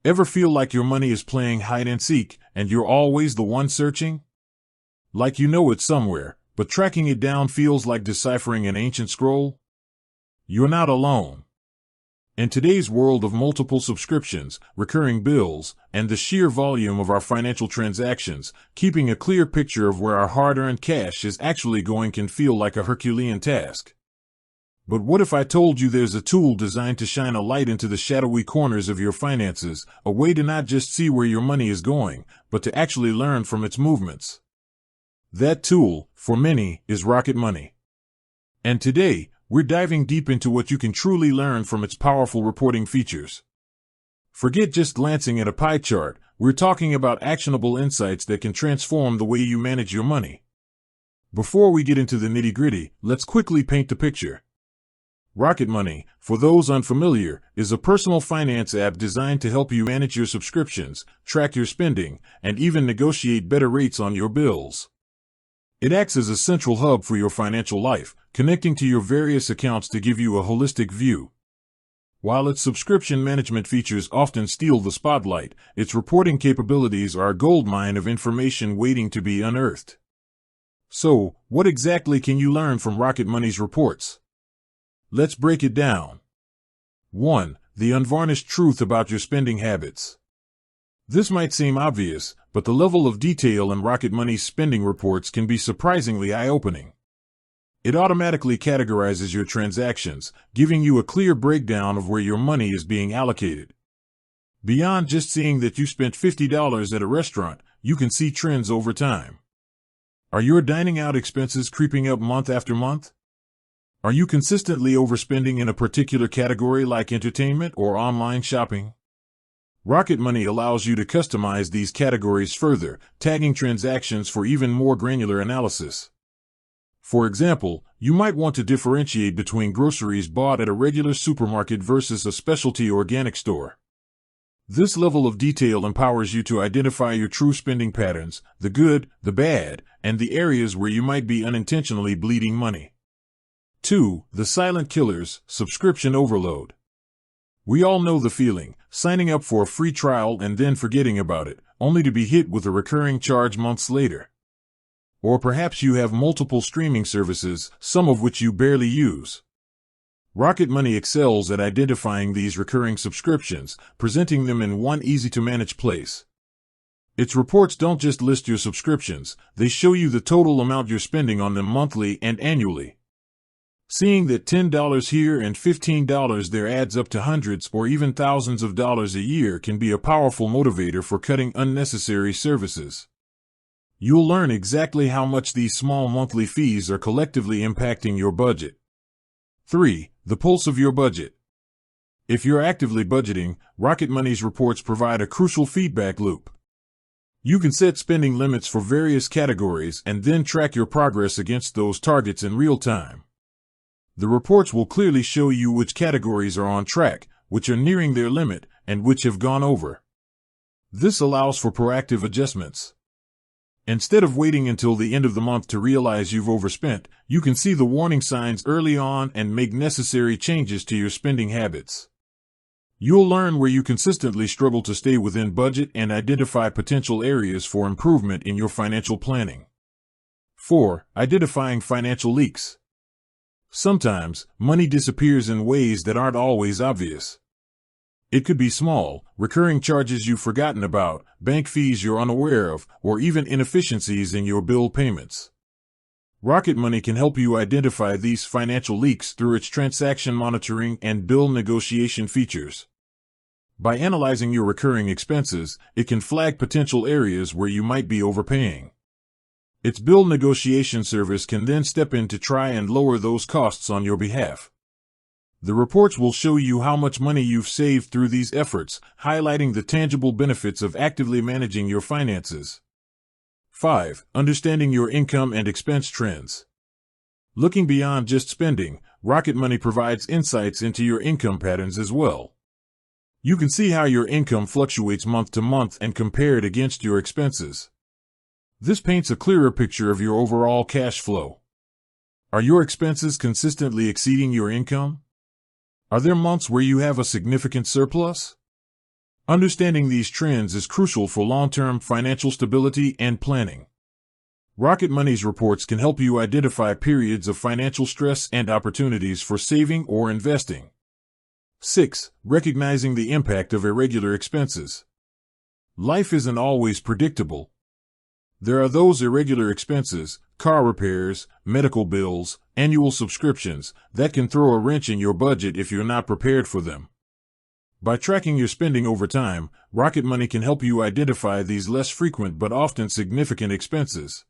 Ever feel like your money is playing hide and seek, and you're always the one searching? Like you know it's somewhere, but tracking it down feels like deciphering an ancient scroll? You're not alone. In today's world of multiple subscriptions, recurring bills, and the sheer volume of our financial transactions, keeping a clear picture of where our hard-earned cash is actually going can feel like a Herculean task. But what if I told you there's a tool designed to shine a light into the shadowy corners of your finances, a way to not just see where your money is going, but to actually learn from its movements? That tool, for many, is Rocket Money. And today, we're diving deep into what you can truly learn from its powerful reporting features. Forget just glancing at a pie chart, we're talking about actionable insights that can transform the way you manage your money. Before we get into the nitty-gritty, let's quickly paint the picture. Rocket Money, for those unfamiliar, is a personal finance app designed to help you manage your subscriptions, track your spending, and even negotiate better rates on your bills. It acts as a central hub for your financial life, connecting to your various accounts to give you a holistic view. While its subscription management features often steal the spotlight, its reporting capabilities are a goldmine of information waiting to be unearthed. So, what exactly can you learn from Rocket Money's reports? Let's break it down. 1. The unvarnished truth about your spending habits. This might seem obvious, but the level of detail in Rocket Money's spending reports can be surprisingly eye-opening. It automatically categorizes your transactions, giving you a clear breakdown of where your money is being allocated. Beyond just seeing that you spent $50 at a restaurant, you can see trends over time. Are your dining out expenses creeping up month after month? Are you consistently overspending in a particular category like entertainment or online shopping? Rocket Money allows you to customize these categories further, tagging transactions for even more granular analysis. For example, you might want to differentiate between groceries bought at a regular supermarket versus a specialty organic store. This level of detail empowers you to identify your true spending patterns, the good, the bad, and the areas where you might be unintentionally bleeding money. 2. The silent killers, subscription overload. We all know the feeling, signing up for a free trial and then forgetting about it, only to be hit with a recurring charge months later. Or perhaps you have multiple streaming services, some of which you barely use. Rocket Money excels at identifying these recurring subscriptions, presenting them in one easy-to-manage place. Its reports don't just list your subscriptions, they show you the total amount you're spending on them monthly and annually. Seeing that $10 here and $15 there adds up to hundreds or even thousands of dollars a year can be a powerful motivator for cutting unnecessary services. You'll learn exactly how much these small monthly fees are collectively impacting your budget. 3. The pulse of your budget. If you're actively budgeting, Rocket Money's reports provide a crucial feedback loop. You can set spending limits for various categories and then track your progress against those targets in real time. The reports will clearly show you which categories are on track, which are nearing their limit, and which have gone over. This allows for proactive adjustments. Instead of waiting until the end of the month to realize you've overspent, you can see the warning signs early on and make necessary changes to your spending habits. You'll learn where you consistently struggle to stay within budget and identify potential areas for improvement in your financial planning. 4. Identifying financial leaks. Sometimes, money disappears in ways that aren't always obvious. It could be small, recurring charges you've forgotten about, bank fees you're unaware of, or even inefficiencies in your bill payments. Rocket Money can help you identify these financial leaks through its transaction monitoring and bill negotiation features. By analyzing your recurring expenses, it can flag potential areas where you might be overpaying. Its bill negotiation service can then step in to try and lower those costs on your behalf. The reports will show you how much money you've saved through these efforts, highlighting the tangible benefits of actively managing your finances. 5. Understanding your income and expense trends. Looking beyond just spending, Rocket Money provides insights into your income patterns as well. You can see how your income fluctuates month to month and compare it against your expenses. This paints a clearer picture of your overall cash flow. Are your expenses consistently exceeding your income? Are there months where you have a significant surplus? Understanding these trends is crucial for long-term financial stability and planning. Rocket Money's reports can help you identify periods of financial stress and opportunities for saving or investing. 6. Recognizing the impact of irregular expenses. Life isn't always predictable. There are those irregular expenses, car repairs, medical bills, annual subscriptions, that can throw a wrench in your budget if you're not prepared for them. By tracking your spending over time, Rocket Money can help you identify these less frequent but often significant expenses.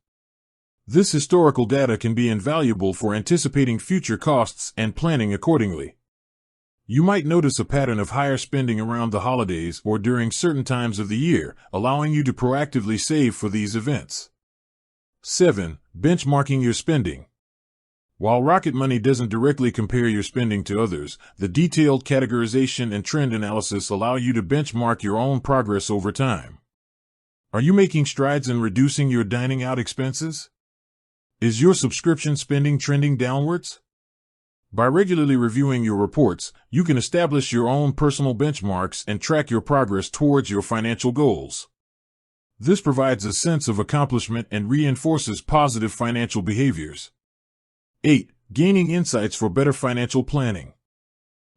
This historical data can be invaluable for anticipating future costs and planning accordingly. You might notice a pattern of higher spending around the holidays or during certain times of the year, allowing you to proactively save for these events. 7. Benchmarking your spending. While Rocket Money doesn't directly compare your spending to others, the detailed categorization and trend analysis allow you to benchmark your own progress over time. Are you making strides in reducing your dining out expenses? Is your subscription spending trending downwards? By regularly reviewing your reports, you can establish your own personal benchmarks and track your progress towards your financial goals. This provides a sense of accomplishment and reinforces positive financial behaviors. 8. Gaining insights for better financial planning.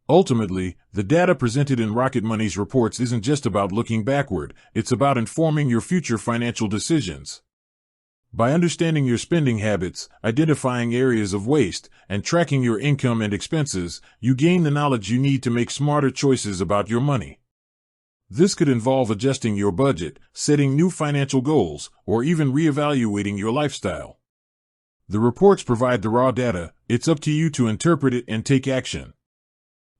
Ultimately, the data presented in Rocket Money's reports isn't just about looking backward, it's about informing your future financial decisions. By understanding your spending habits, identifying areas of waste, and tracking your income and expenses, you gain the knowledge you need to make smarter choices about your money. This could involve adjusting your budget, setting new financial goals, or even reevaluating your lifestyle. The reports provide the raw data, it's up to you to interpret it and take action.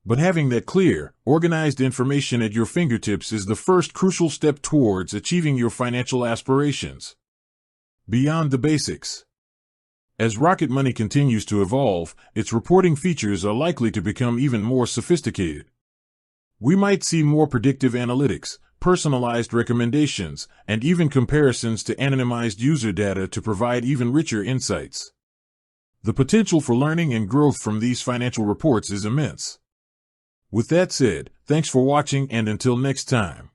But having that clear, organized information at your fingertips is the first crucial step towards achieving your financial aspirations. Beyond the basics. As Rocket Money continues to evolve, its reporting features are likely to become even more sophisticated. We might see more predictive analytics, personalized recommendations, and even comparisons to anonymized user data to provide even richer insights. The potential for learning and growth from these financial reports is immense. With that said, thanks for watching, and until next time.